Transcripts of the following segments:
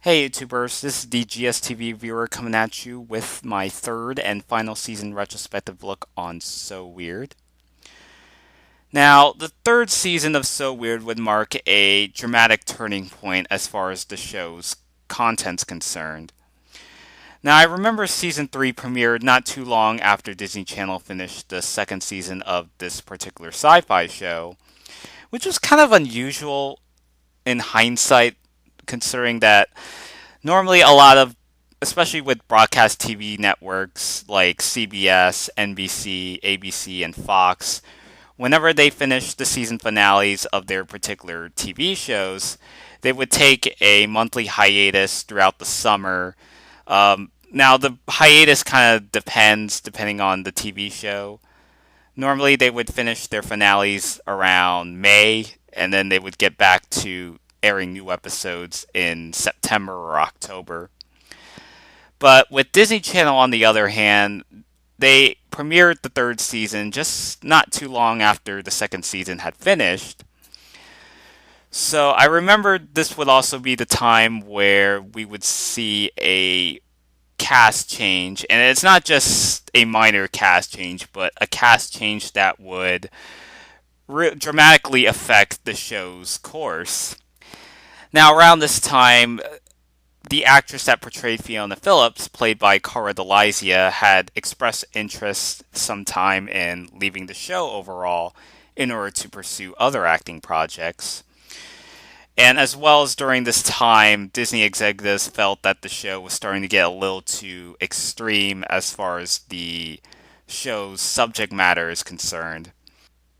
Hey YouTubers, this is the GSTV viewer coming at you with my third and final season retrospective look on So Weird. Now, the third season of So Weird would mark a dramatic turning point as far as the show's content's concerned. Now, I remember season 3 premiered not too long after Disney Channel finished the second season of this particular sci fi show, which was kind of unusual in hindsight, considering that normally a lot of especially with broadcast TV networks like CBS, NBC, ABC, and Fox, whenever they finished the season finales of their particular TV shows, they would take a monthly hiatus throughout the summer. Now, the hiatus kind of depending on the TV show. Normally, they would finish their finales around May, and then they would get back to airing new episodes in September or October. But with Disney Channel, on the other hand, they premiered the third season just not too long after the second season had finished. So I remember this would also be the time where we would see a cast change. And it's not just a minor cast change, but a cast change that would dramatically affect the show's course. Now, around this time, the actress that portrayed Fiona Phillips, played by Cara Delizia, had expressed interest sometime in leaving the show overall in order to pursue other acting projects. And as well as during this time, Disney executives felt that the show was starting to get a little too extreme as far as the show's subject matter is concerned.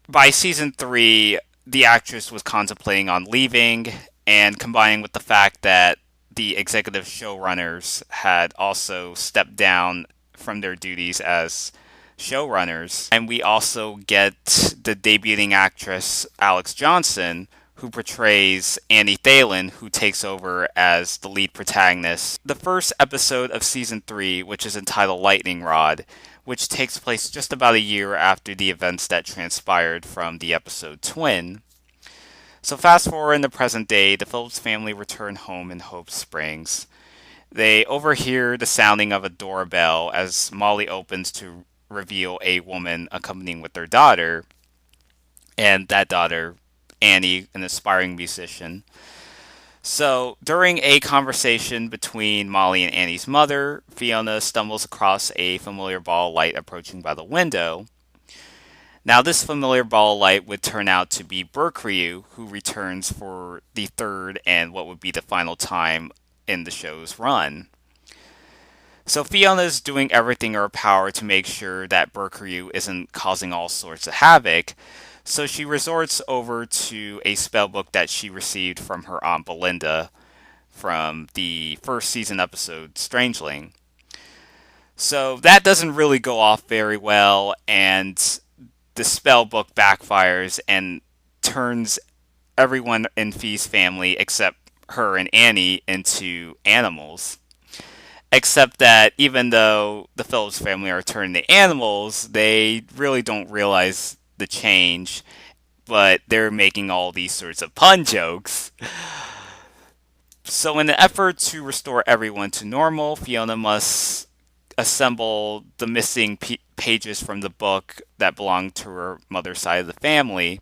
By season 3, the actress was contemplating on leaving, and combining with the fact that the executive showrunners had also stepped down from their duties as showrunners. And we also get the debuting actress Alex Johnson, who portrays Annie Thalen, who takes over as the lead protagonist. The first episode of season 3, which is entitled Lightning Rod, which takes place just about a year after the events that transpired from the episode Twin. So fast forward in the present day, the Phillips family return home in Hope Springs. They overhear the sounding of a doorbell as Molly opens to reveal a woman accompanying with their daughter, and that daughter, Annie, an aspiring musician. So, during a conversation between Molly and Annie's mother, Fiona stumbles across a familiar ball of light approaching by the window. Now, this familiar ball of light would turn out to be Burkryu, who returns for the third and what would be the final time in the show's run. So, Fiona is doing everything in her power to make sure that Burkryu isn't causing all sorts of havoc, so she resorts over to a spellbook that she received from her Aunt Belinda from the first season episode, Strangeling. So that doesn't really go off very well, and the spellbook backfires and turns everyone in Fee's family except her and Annie into animals. Except that even though the Phillips family are turned into animals, they really don't realize the change, but they're making all these sorts of pun jokes. So, in an effort to restore everyone to normal, Fiona must assemble the missing pages from the book that belong to her mother's side of the family,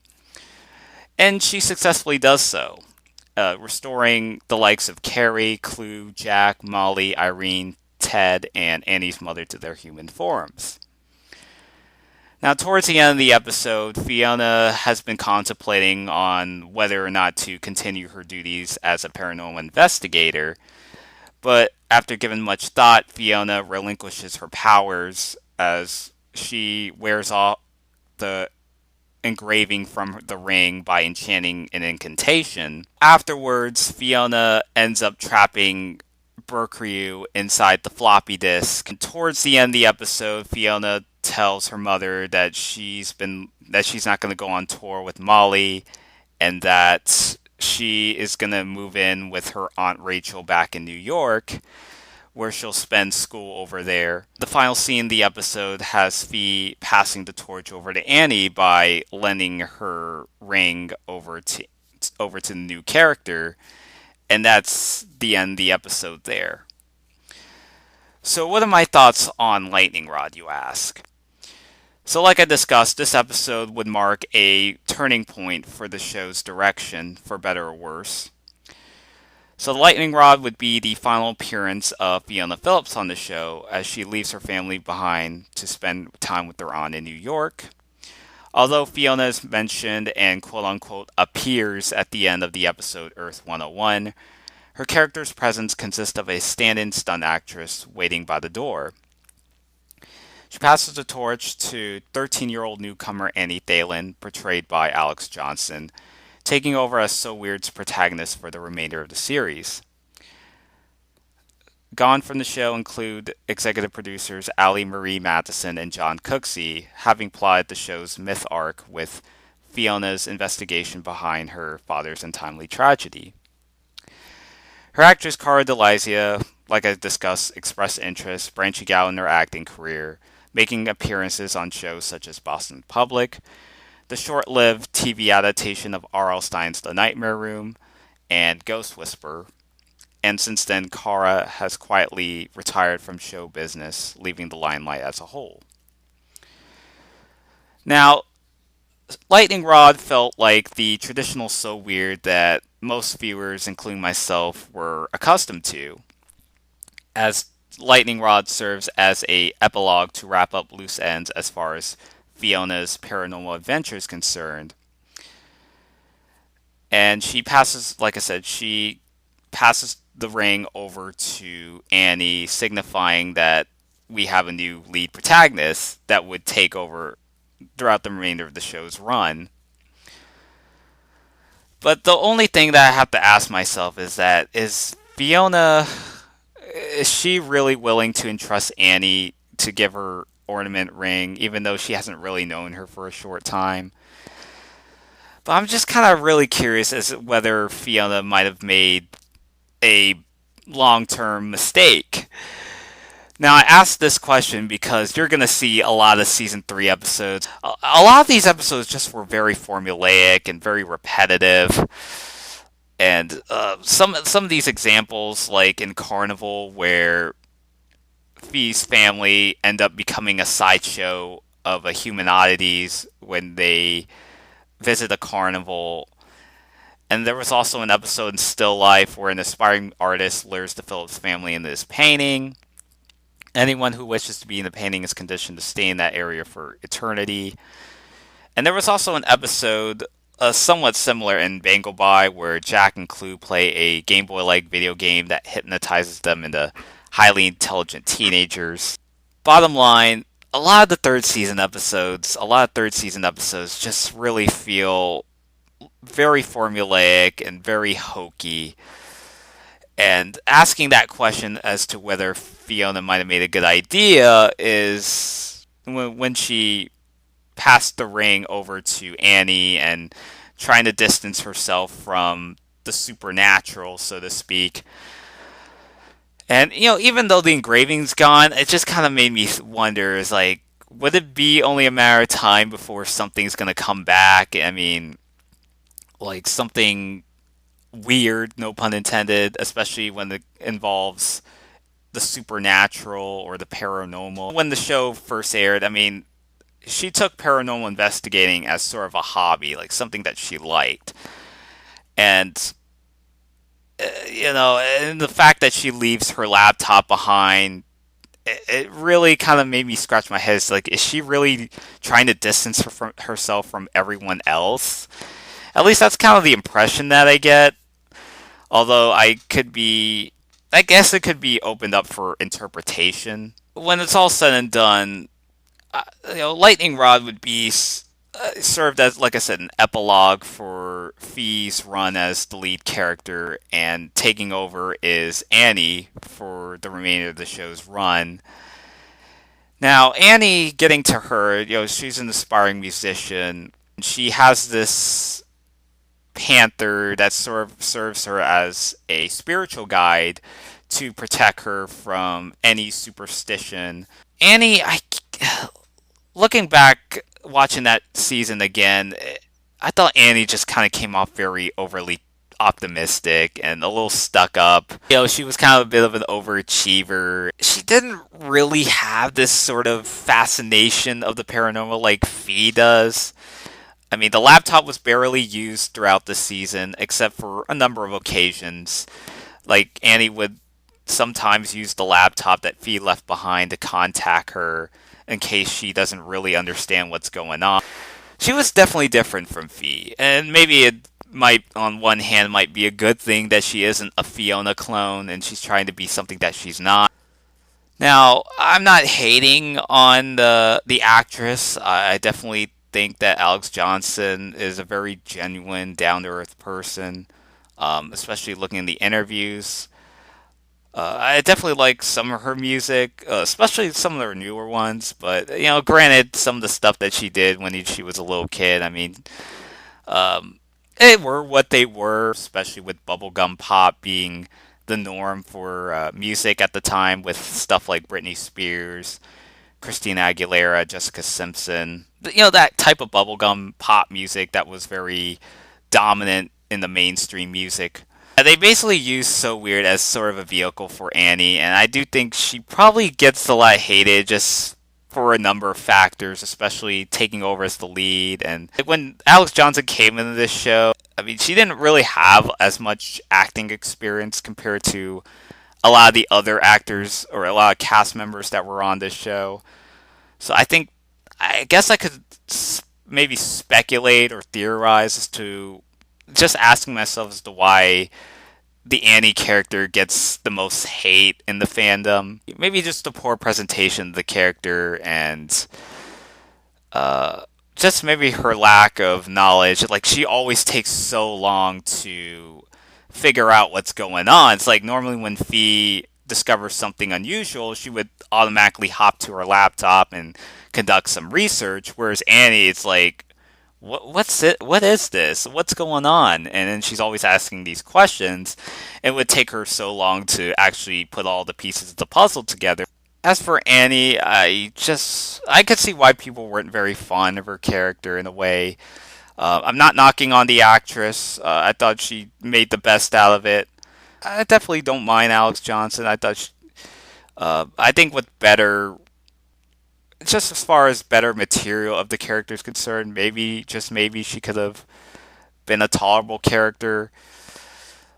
and she successfully does so, restoring the likes of Carrie, Clue, Jack, Molly, Irene, Ted, and Annie's mother to their human forms. Now, towards the end of the episode, Fiona has been contemplating on whether or not to continue her duties as a paranormal investigator, but after giving much thought, Fiona relinquishes her powers as she wears off the engraving from the ring by enchanting an incantation. Afterwards, Fiona ends up trapping Burkryu inside the floppy disk. And towards the end of the episode, Fiona tells her mother that she's not going to go on tour with Molly, and that she is going to move in with her Aunt Rachel back in New York, where she'll spend school over there. The final scene of the episode has Fee passing the torch over to Annie by lending her ring over to the new character, And that's the end of the episode there. So, what are my thoughts on Lightning Rod, you ask? So, like I discussed, this episode would mark a turning point for the show's direction, for better or worse. So, the Lightning Rod would be the final appearance of Fiona Phillips on the show as she leaves her family behind to spend time with their aunt in New York. Although Fiona is mentioned and quote unquote appears at the end of the episode Earth 101, her character's presence consists of a stand in stunt actress waiting by the door. She passes the torch to 13-year-old newcomer Annie Thalen, portrayed by Alex Johnson, taking over as So Weird's protagonist for the remainder of the series. Gone from the show include executive producers Ali Marie Matheson and John Cooksey, having plotted the show's myth arc with Fiona's investigation behind her father's untimely tragedy. Her actress Cara DeLizia, like I discussed, expressed interest branching out in her acting career, making appearances on shows such as Boston Public, the short-lived TV adaptation of R.L. Stein's The Nightmare Room, and Ghost Whisperer. And since then, Cara has quietly retired from show business, leaving the limelight as a whole. Now, Lightning Rod felt like the traditional So Weird that most viewers, including myself, were accustomed to, as Lightning Rod serves as a epilogue to wrap up loose ends as far as Fiona's paranormal adventure is concerned. And she passes, like I said, she passes the ring over to Annie, signifying that we have a new lead protagonist that would take over throughout the remainder of the show's run. But the only thing that I have to ask myself is Fiona, is she really willing to entrust Annie to give her ornament ring, even though she hasn't really known her for a short time? But I'm just kind of really curious as to whether Fiona might have made a long-term mistake. Now, I asked this question because you're going to see a lot of season 3 episodes. A lot of these episodes just were very formulaic and very repetitive. And some of these examples, like in Carnival, where Fee's family end up becoming a sideshow of a human oddities when they visit a carnival. And there was also an episode in Still Life where an aspiring artist lures the Phillips family into this painting. Anyone who wishes to be in the painting is conditioned to stay in that area for eternity. And there was also an episode somewhat similar in Bangleby where Jack and Clue play a Game Boy-like video game that hypnotizes them into highly intelligent teenagers. Bottom line, a lot of third season episodes just really feel very formulaic and very hokey. And asking that question as to whether Fiona might have made a good idea is when she passed the ring over to Annie and trying to distance herself from the supernatural, so to speak. And, even though the engraving's gone, it just kind of made me wonder, is like, would it be only a matter of time before something's going to come back? I mean, like something weird, no pun intended, especially when it involves the supernatural or the paranormal. When the show first aired, I mean, she took paranormal investigating as sort of a hobby, like something that she liked. And, and the fact that she leaves her laptop behind, it really kind of made me scratch my head. It's like, is she really trying to distance herself from everyone else? At least that's kind of the impression that I get. Although I guess it could be opened up for interpretation. When it's all said and done, Lightning Rod would be served as, like I said, an epilogue for Fee's run as the lead character, and taking over is Annie for the remainder of the show's run. Now, Annie, getting to her, she's an aspiring musician. She has this panther that sort of serves her as a spiritual guide to protect her from any superstition. Annie, looking back, watching that season again, I thought Annie just kind of came off very overly optimistic and a little stuck up. She was kind of a bit of an overachiever. She didn't really have this sort of fascination of the paranormal like Fee does. I mean, the laptop was barely used throughout the season, except for a number of occasions. Like, Annie would sometimes use the laptop that Fee left behind to contact her in case she doesn't really understand what's going on. She was definitely different from Fee, and maybe it might, on one hand, might be a good thing that she isn't a Fiona clone and she's trying to be something that she's not. Now, I'm not hating on the actress. I definitely think that Alex Johnson is a very genuine, down to earth person, especially looking in the interviews. I definitely like some of her music, especially some of her newer ones. But granted, some of the stuff that she did when she was a little kid, I mean, they were what they were, especially with bubblegum pop being the norm for music at the time, with stuff like Britney Spears, Christina Aguilera, Jessica Simpson. That type of bubblegum pop music that was very dominant in the mainstream music. They basically use So Weird as sort of a vehicle for Annie, and I do think she probably gets a lot hated just for a number of factors, especially taking over as the lead. And when Alex Johnson came into this show, I mean, she didn't really have as much acting experience compared to a lot of the other actors or a lot of cast members that were on this show. So I guess I could maybe speculate or theorize as to just asking myself as to why the Annie character gets the most hate in the fandom. Maybe just the poor presentation of the character and just maybe her lack of knowledge. Like, she always takes so long to figure out what's going on. It's like normally when Fee discovers something unusual, she would automatically hop to her laptop and conduct some research. Whereas Annie, it's like, what's it? What is this? What's going on? And then she's always asking these questions. It would take her so long to actually put all the pieces of the puzzle together. As for Annie, I could see why people weren't very fond of her character in a way. I'm not knocking on the actress. I thought she made the best out of it. I definitely don't mind Alex Johnson. I think with better, just as far as better material of the character is concerned, maybe, just maybe, she could have been a tolerable character.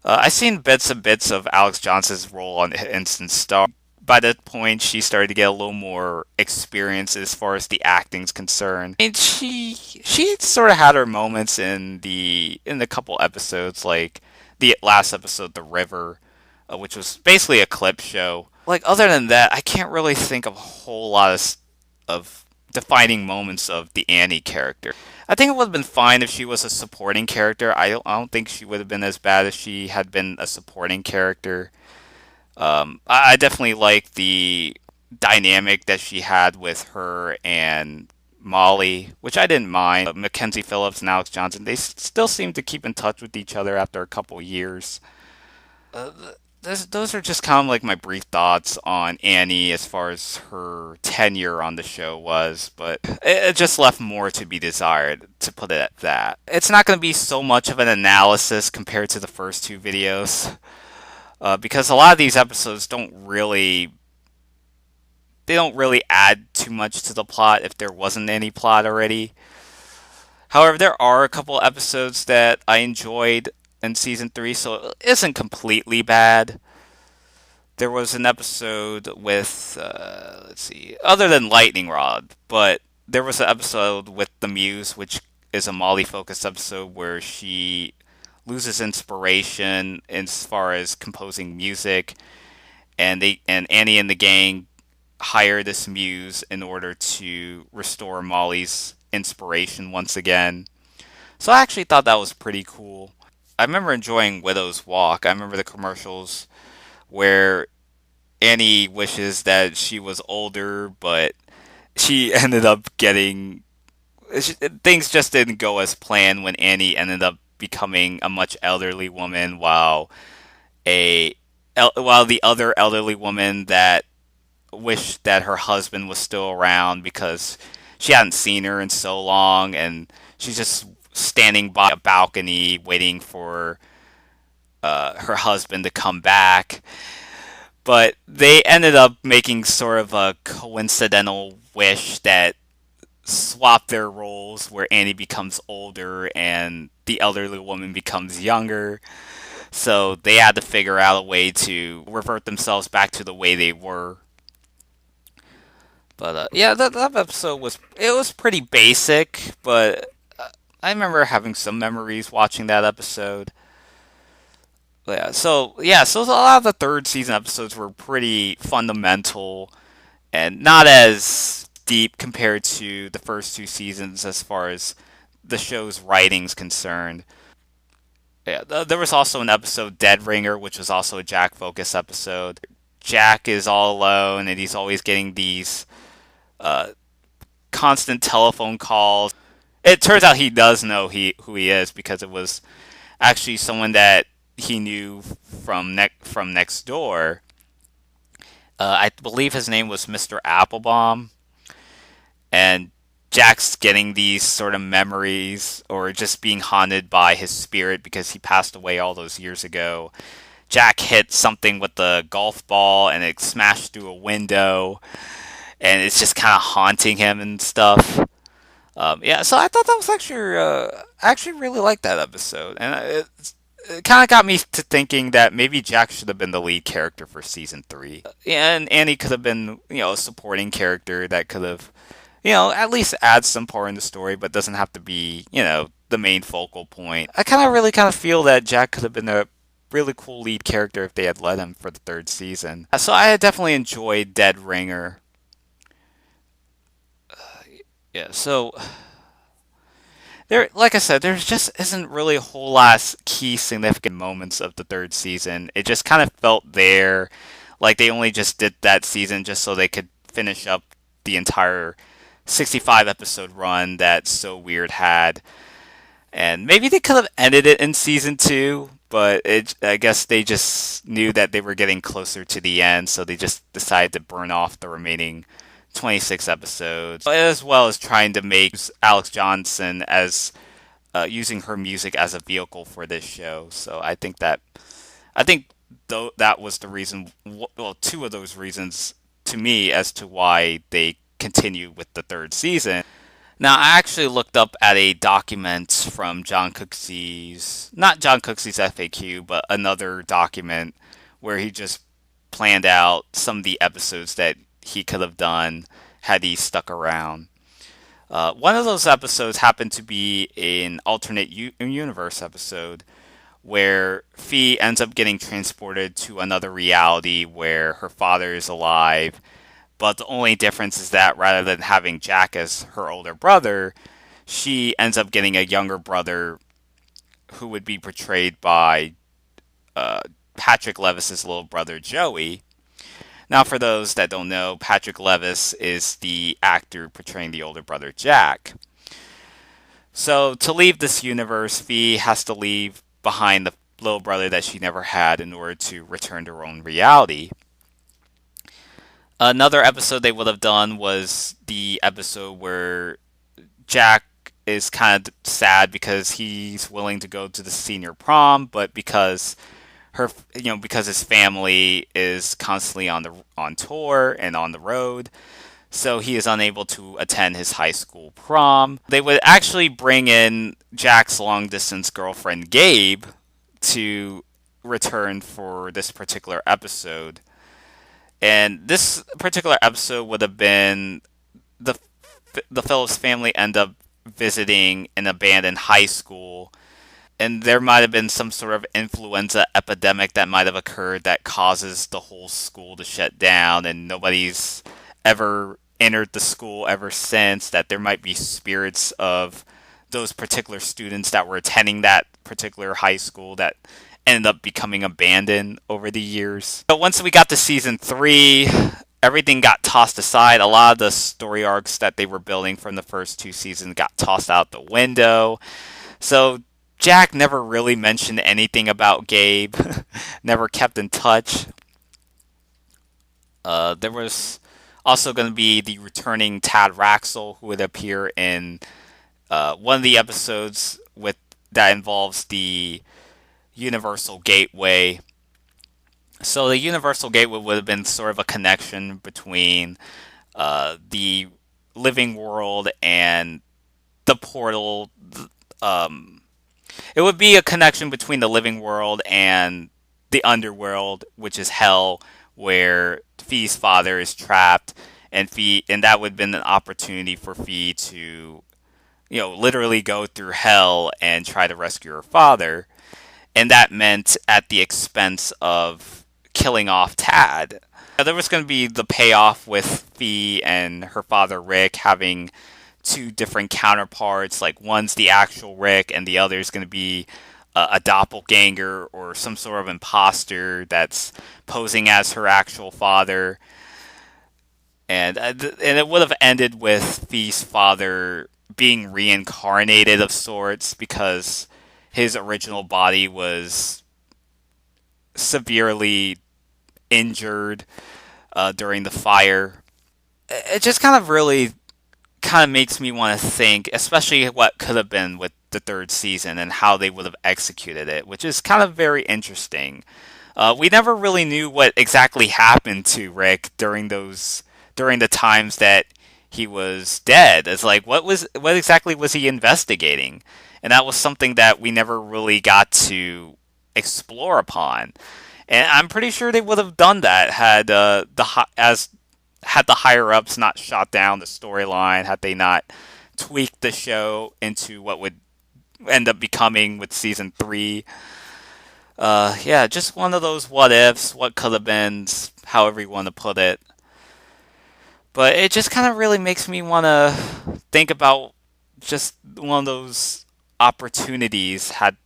I've seen bits and bits of Alex Johnson's role on Instant Star. By that point, she started to get a little more experience as far as the acting's concerned. And she sort of had her moments in the couple episodes, like the last episode, The River, which was basically a clip show. Like, other than that, I can't really think of a whole lot of defining moments of the Annie character. I think it would have been fine if she was a supporting character. I don't think she would have been as bad if she had been a supporting character. I definitely like the dynamic that she had with her and Molly, which I didn't mind. Mackenzie Phillips and Alex Johnson, they still seem to keep in touch with each other after a couple years. Uh, those are just kind of like my brief thoughts on Annie as far as her tenure on the show was, but it just left more to be desired, to put it at that. It's not going to be so much of an analysis compared to the first two videos. Because a lot of these episodes they don't really add too much to the plot if there wasn't any plot already. However, there are a couple episodes that I enjoyed in season 3, so it isn't completely bad. There was an episode with, let's see, other than Lightning Rod, but there was an episode with The Muse, which is a Molly-focused episode where she loses inspiration as far as composing music, and Annie and the gang hire this muse in order to restore Molly's inspiration once again. So I actually thought that was pretty cool. I remember enjoying Widow's Walk. I remember the commercials where Annie wishes that she was older, but she ended up getting things just didn't go as planned when Annie ended up becoming a much elderly woman, while the other elderly woman that wished that her husband was still around because she hadn't seen her in so long, and she's just standing by a balcony waiting for her husband to come back, but they ended up making sort of a coincidental wish that swap their roles where Annie becomes older and the elderly woman becomes younger. So they had to figure out a way to revert themselves back to the way they were. But yeah, that episode was pretty basic, but I remember having some memories watching that episode. But so a lot of the third season episodes were pretty fundamental and not as deep compared to the first two seasons as far as the show's writing's concerned. Yeah, there was also an episode, Dead Ringer, which was also a Jack focus episode. Jack is all alone and he's always getting these uh, constant telephone calls. It turns out he does know who he is because it was actually someone that he knew from next door. I believe his name was Mr. Applebaum, and Jack's getting these sort of memories or just being haunted by his spirit because he passed away all those years ago. Jack hit something with the golf ball and it smashed through a window, and it's just kind of haunting him and stuff. Yeah, so I thought that was I actually really liked that episode, and it kind of got me to thinking that maybe Jack should have been the lead character for season three, and Annie could have been, a supporting character that could have, at least add some part in the story, but doesn't have to be, the main focal point. I kind of feel that Jack could have been a really cool lead character if they had let him for the third season. So I definitely enjoyed Dead Ringer. Yeah, so there, like I said, there just isn't really a whole lot key significant moments of the third season. It just kind of felt there, like they only just did that season just so they could finish up the entire 65 episode run that So Weird had. And maybe they could have ended it in season two, but I guess they just knew that they were getting closer to the end, so they just decided to burn off the remaining 26 episodes, as well as trying to make Alex Johnson as using her music as a vehicle for this show. So I think though that was the reason. Well, two of those reasons to me as to why they continue with the third season. Now, I actually looked up at a document from not John Cooksey's FAQ, but another document where he just planned out some of the episodes that he could have done had he stuck around. One of those episodes happened to be an alternate universe episode where Fee ends up getting transported to another reality where her father is alive, but the only difference is that rather than having Jack as her older brother, she ends up getting a younger brother who would be portrayed by Patrick Levis's little brother Joey. Now, for those that don't know, Patrick Levis is the actor portraying the older brother Jack. So, to leave this universe, Fee has to leave behind the little brother that she never had in order to return to her own reality. Another episode they would have done was the episode where Jack is kind of sad because he's willing to go to the senior prom, but because his family is constantly on tour and on the road, so he is unable to attend his high school prom. They would actually bring in Jack's long distance girlfriend Gabe to return for this particular episode. And this particular episode would have been the Phillips family end up visiting an abandoned high school, and there might have been some sort of influenza epidemic that might have occurred that causes the whole school to shut down, and nobody's ever entered the school ever since. That there might be spirits of those particular students that were attending that particular high school that ended up becoming abandoned over the years. But once we got to season three, everything got tossed aside. A lot of the story arcs that they were building from the first two seasons got tossed out the window. So Jack never really mentioned anything about Gabe, never kept in touch. There was also going to be the returning Tad Raxel, who would appear in one of the episodes that involves the universal gateway. So the universal gateway would have been sort of a connection between the living world and the portal. Um, it would be a connection between the living world and the underworld, which is hell, where Fee's father is trapped, and that would have been an opportunity for Fee to, literally go through hell and try to rescue her father, and that meant at the expense of killing off Tad. There was going to be the payoff with Fee and her father Rick having two different counterparts. Like one's the actual Rick, and the other is going to be a doppelganger or some sort of imposter that's posing as her actual father. And it would have ended with Fee's father being reincarnated of sorts because his original body was severely injured during the fire. It just kind of makes me want to think, especially what could have been with the third season and how they would have executed it, which is kind of very interesting. We never really knew what exactly happened to Rick during the times that he was dead. It's like what exactly was he investigating? And that was something that we never really got to explore upon. And I'm pretty sure they would have done that had had the higher ups not shot down the storyline, had they not tweaked the show into what would end up becoming with season three. Yeah, just one of those what ifs, what could have been, however you want to put it. But it just kind of really makes me want to think about just one of those opportunities had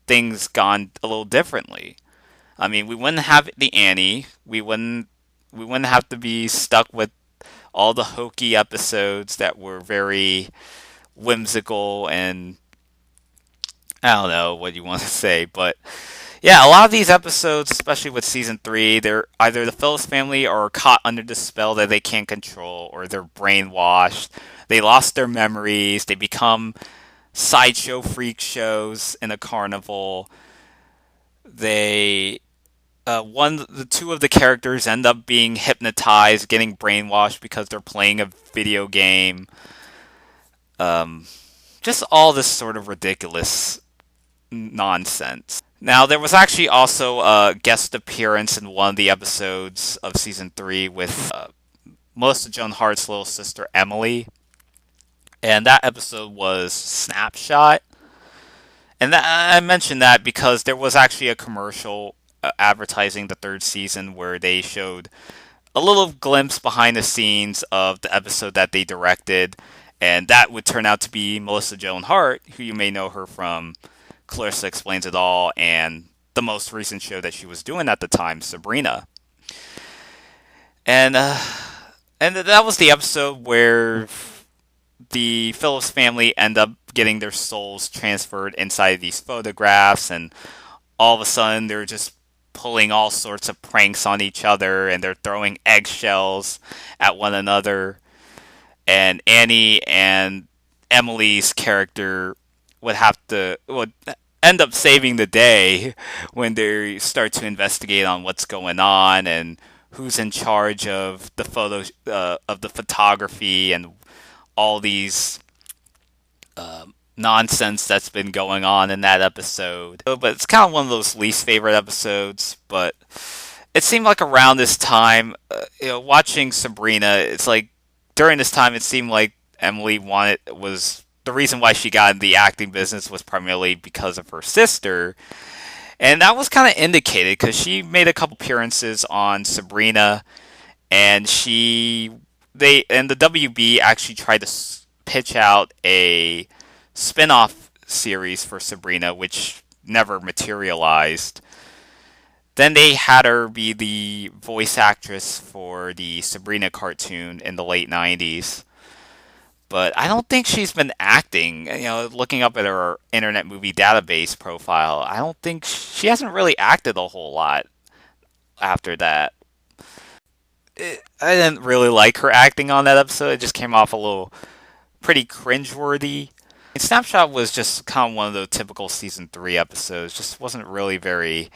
things gone a little differently. I mean, we wouldn't have the Annie. We wouldn't have to be stuck with all the hokey episodes that were very whimsical and I don't know what you want to say, but yeah, a lot of these episodes, especially with season three, they're either the Phillips family are caught under the spell that they can't control, or they're brainwashed. They lost their memories. They become sideshow freak shows in a carnival. They the two of the characters end up being hypnotized, getting brainwashed because they're playing a video game. Um, just all this sort of ridiculous nonsense. Now, there was actually also a guest appearance in one of the episodes of season three with Melissa Joan Hart's little sister Emily, and that episode was Snapshot. And I mentioned that because there was actually a commercial advertising the third season where they showed a little glimpse behind the scenes of the episode that they directed, and that would turn out to be Melissa Joan Hart, who you may know her from Clarissa Explains It All and the most recent show that she was doing at the time, Sabrina. And that was the episode where the Phillips family end up getting their souls transferred inside these photographs, and all of a sudden they're just pulling all sorts of pranks on each other, and they're throwing eggshells at one another. And Annie and Emily's character would end up saving the day when they start to investigate on what's going on and who's in charge of the photos of the photography and all these nonsense that's been going on in that episode. But it's kind of one of those least favorite episodes. But it seemed like around this time, watching Sabrina, it's like during this time it seemed like Emily was the reason why she got in the acting business was primarily because of her sister. And that was kind of indicated because she made a couple appearances on Sabrina, and the WB actually tried to pitch out a spin-off series for Sabrina, which never materialized. Then they had her be the voice actress for the Sabrina cartoon in the late 90s. But I don't think she's been acting. Looking up at her Internet Movie Database profile, I don't think she hasn't really acted a whole lot after that. I didn't really like her acting on that episode. It just came off a little pretty cringeworthy. And Snapshot was just kind of one of the typical season 3 episodes. Just wasn't really very.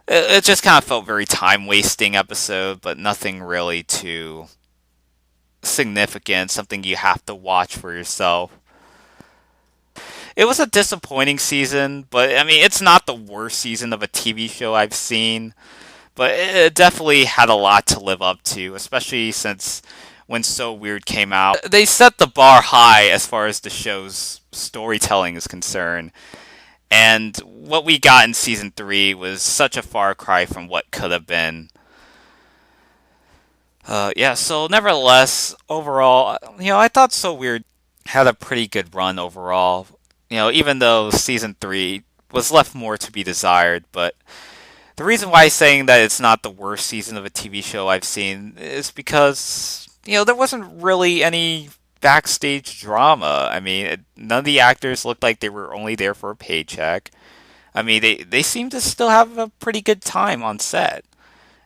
It just kind of felt very time wasting episode, but nothing really too significant. Something you have to watch for yourself. It was a disappointing season, but I mean, it's not the worst season of a TV show I've seen. But it definitely had a lot to live up to, especially since when So Weird came out. They set the bar high as far as the show's storytelling is concerned. And what we got in season 3 was such a far cry from what could have been. Yeah, so nevertheless, overall, I thought So Weird had a pretty good run overall. Even though season 3 was left more to be desired, but the reason why I'm saying that it's not the worst season of a TV show I've seen is because, there wasn't really any backstage drama. I mean, none of the actors looked like they were only there for a paycheck. I mean, they seem to still have a pretty good time on set.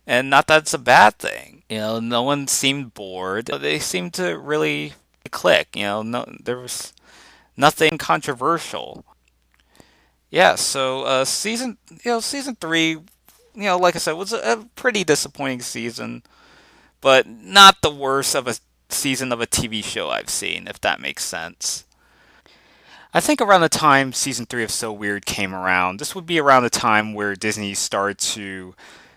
And not that it's a bad thing. No one seemed bored. They seemed to really click. No, there was nothing controversial. Yeah, so season 3, like I said, was a pretty disappointing season, but not the worst of a season of a TV show I've seen, if that makes sense. I think around the time season 3 of So Weird came around, this would be around the time where Disney started to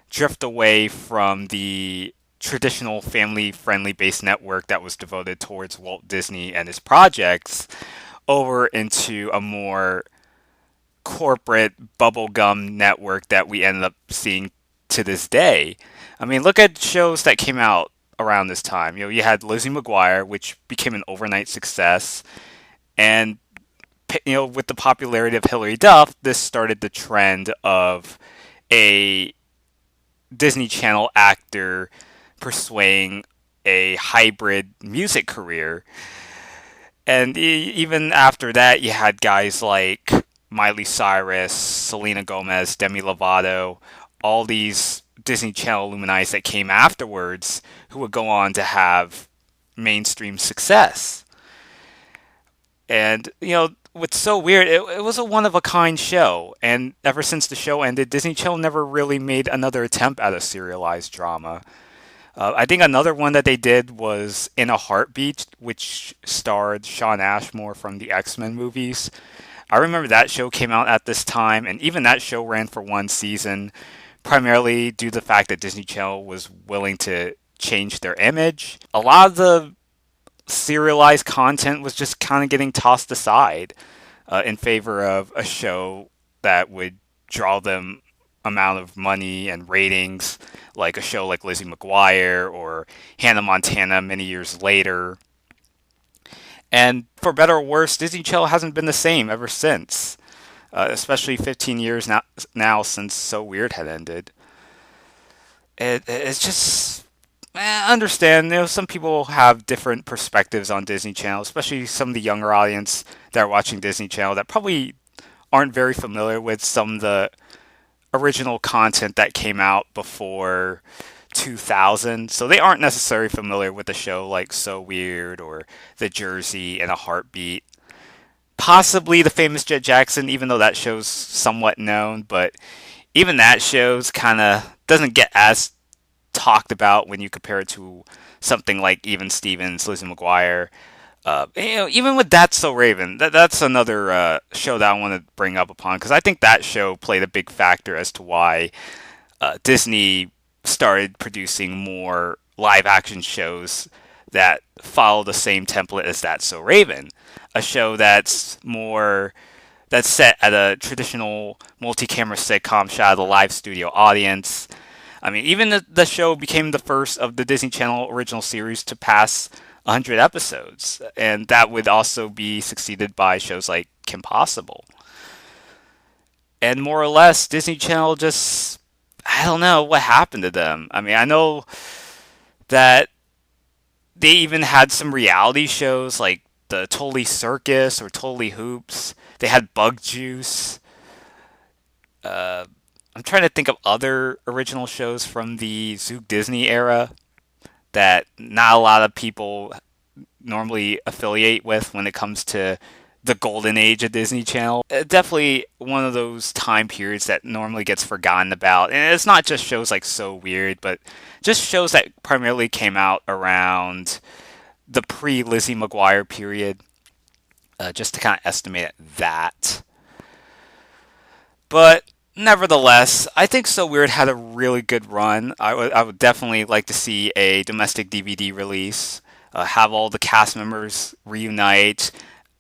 drift away from the traditional family friendly based network that was devoted towards Walt Disney and his projects over into a more corporate bubblegum network that we ended up seeing to this day. I mean, look at shows that came out around this time. You had Lizzie McGuire, which became an overnight success, and with the popularity of Hilary Duff, this started the trend of a Disney Channel actor pursuing a hybrid music career. And even after that, you had guys like Miley Cyrus, Selena Gomez, Demi Lovato, all these Disney Channel luminaries that came afterwards who would go on to have mainstream success. And, what's so weird, it was a one of a kind show. And ever since the show ended, Disney Channel never really made another attempt at a serialized drama. I think another one that they did was In a Heartbeat, which starred Shawn Ashmore from the X-Men movies. I remember that show came out at this time, and even that show ran for one season, primarily due to the fact that Disney Channel was willing to change their image. A lot of the serialized content was just kind of getting tossed aside in favor of a show that would draw them amount of money and ratings, like a show like Lizzie McGuire or Hannah Montana many years later. And for better or worse, Disney Channel hasn't been the same ever since, especially 15 years now since So Weird had ended. It's just. I understand, some people have different perspectives on Disney Channel, especially some of the younger audience that are watching Disney Channel that probably aren't very familiar with some of the original content that came out before 2000. So they aren't necessarily familiar with a show like So Weird or The Jersey in a Heartbeat. Possibly The Famous Jet Jackson, even though that show's somewhat known, but even that show's kind of doesn't get as talked about when you compare it to something like Even Stevens, Lizzie McGuire. Even with That's So Raven, that's another show that I want to bring up upon because I think that show played a big factor as to why Disney started producing more live action shows that follow the same template as That's So Raven, a show that's set at a traditional multi-camera sitcom shot at a live studio audience. I mean, even the show became the first of the Disney Channel original series to pass 100 episodes, and that would also be succeeded by shows like Kim Possible. And more or less, Disney Channel just, I don't know what happened to them. I mean, I know that they even had some reality shows like the Totally Circus or Totally Hoops. They had Bug Juice. Uh, I'm trying to think of other original shows from the Zook Disney era that not a lot of people normally affiliate with when it comes to the golden age of Disney Channel. Definitely one of those time periods that normally gets forgotten about. And it's not just shows like So Weird, but just shows that primarily came out around the pre Lizzie McGuire period, just to kind of estimate that. But nevertheless, I think So Weird had a really good run. I would definitely like to see a domestic DVD release, have all the cast members reunite,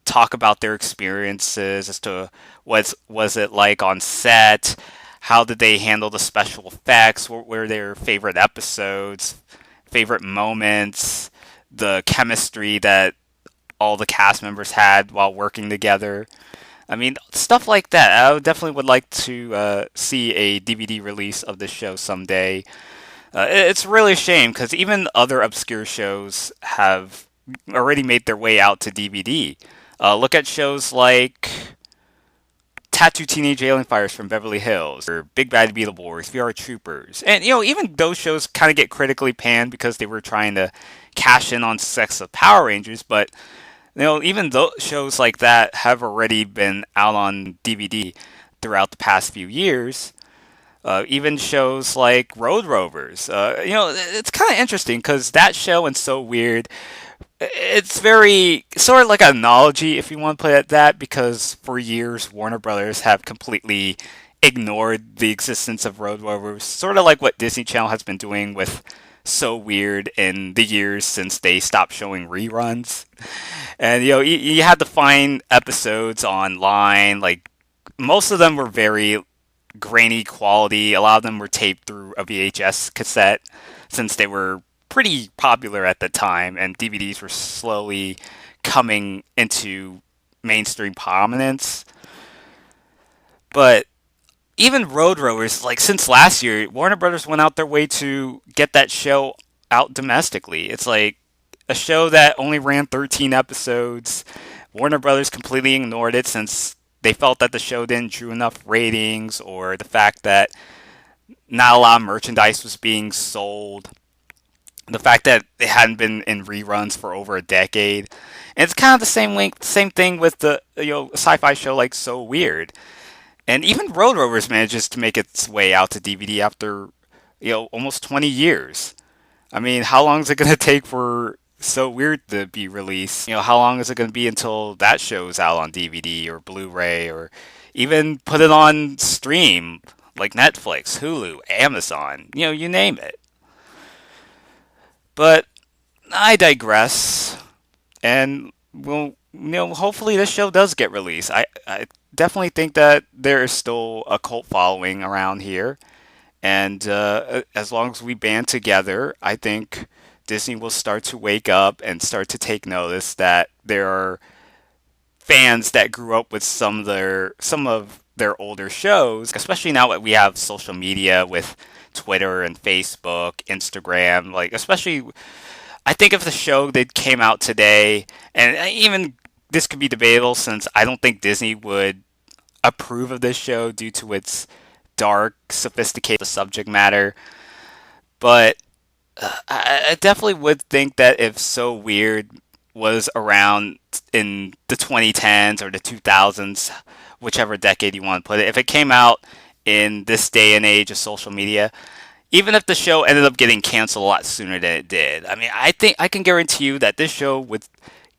talk about their experiences as to what was it like on set, how did they handle the special effects, what were their favorite episodes, favorite moments, the chemistry that all the cast members had while working together. I mean, stuff like that. Definitely would like to see a DVD release of this show someday. It's really a shame because even other obscure shows have already made their way out to DVD. Look at shows like Tattoo Teenage Alien Fighters from Beverly Hills, or Big Bad Beetleborgs, VR Troopers. And, even those shows kind of get critically panned because they were trying to cash in on success of Power Rangers, but even though shows like that have already been out on DVD throughout the past few years. Even shows like Road Rovers. It's kind of interesting because that show and So Weird, it's very sort of like an analogy, if you want to put it that, because for years Warner Brothers have completely ignored the existence of Road Rovers, sort of like what Disney Channel has been doing with So Weird in the years since they stopped showing reruns. And you had to find episodes online. Like most of them were very grainy quality. A lot of them were taped through a VHS cassette since they were pretty popular at the time, and DVDs were slowly coming into mainstream prominence. But even Road Rovers, like since last year, Warner Brothers went out their way to get that show out domestically. It's like a show that only ran 13 episodes. Warner Brothers completely ignored it since they felt that the show didn't drew enough ratings, or the fact that not a lot of merchandise was being sold. The fact that it hadn't been in reruns for over a decade. And it's kind of the same thing with the sci-fi show like So Weird. And even Road Rovers manages to make its way out to DVD after almost 20 years. I mean, how long is it going to take for So Weird to be released? How long is it going to be until that show's out on DVD or Blu-ray, or even put it on stream like Netflix, Hulu, Amazon, you name it. But I digress, and hopefully this show does get released. I definitely think that there is still a cult following around here, and as long as we band together, I think Disney will start to wake up and start to take notice that there are fans that grew up with some of their older shows, especially now that we have social media with Twitter and Facebook, Instagram. Like, especially, I think if the show that came out today, and even this could be debatable since I don't think Disney would approve of this show due to its dark, sophisticated subject matter. But I definitely would think that if So Weird was around in the 2010s or the 2000s, whichever decade you want to put it, if it came out in this day and age of social media, even if the show ended up getting canceled a lot sooner than it did, I mean, I think I can guarantee you that this show would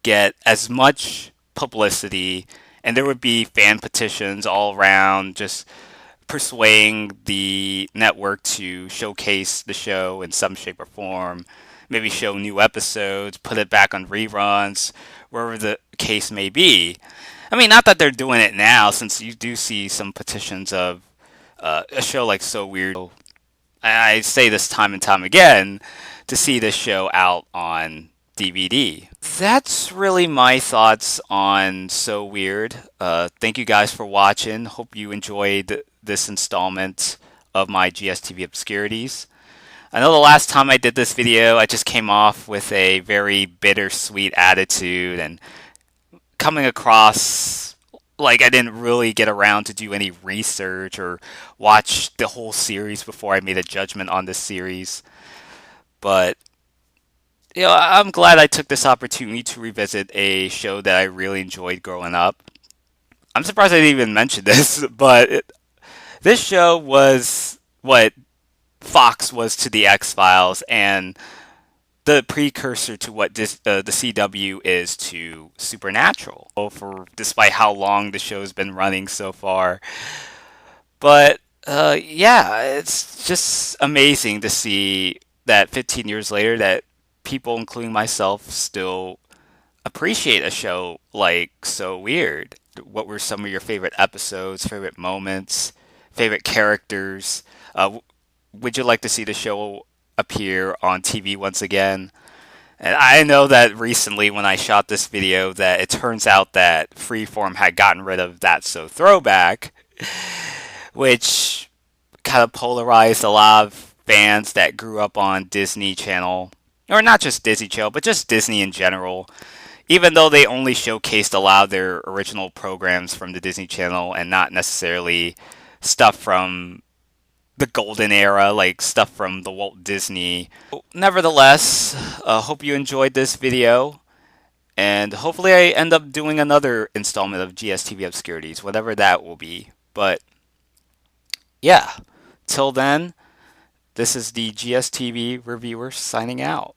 get as much publicity, and there would be fan petitions all around just persuading the network to showcase the show in some shape or form, maybe show new episodes, put it back on reruns, wherever the case may be. I mean, not that they're doing it now, since you do see some petitions of a show like So Weird. I say this time and time again to see this show out on DVD. That's really my thoughts on So Weird. Thank you guys for watching. Hope you enjoyed this installment of my GSTV Obscurities. I know the last time I did this video, I just came off with a very bittersweet attitude and coming across like I didn't really get around to do any research or watch the whole series before I made a judgment on this series. But I'm glad I took this opportunity to revisit a show that I really enjoyed growing up. I'm surprised I didn't even mention this, but this show was what Fox was to the X Files and the precursor to what the CW is to Supernatural. For despite how long the show's been running so far, but yeah, it's just amazing to see that 15 years later that people, including myself, still appreciate a show like So Weird. What were some of your favorite episodes, favorite moments, favorite characters? Would you like to see the show appear on TV once again? And I know that recently when I shot this video that it turns out that Freeform had gotten rid of That So Throwback, which kind of polarized a lot of fans that grew up on Disney Channel, or not just Disney Channel, but just Disney in general. Even though they only showcased a lot of their original programs from the Disney Channel and not necessarily stuff from the golden era, like stuff from the Walt Disney. Nevertheless, hope you enjoyed this video, and hopefully I end up doing another installment of GSTV Obscurities, whatever that will be. But yeah, till then, this is the GSTV reviewer signing out.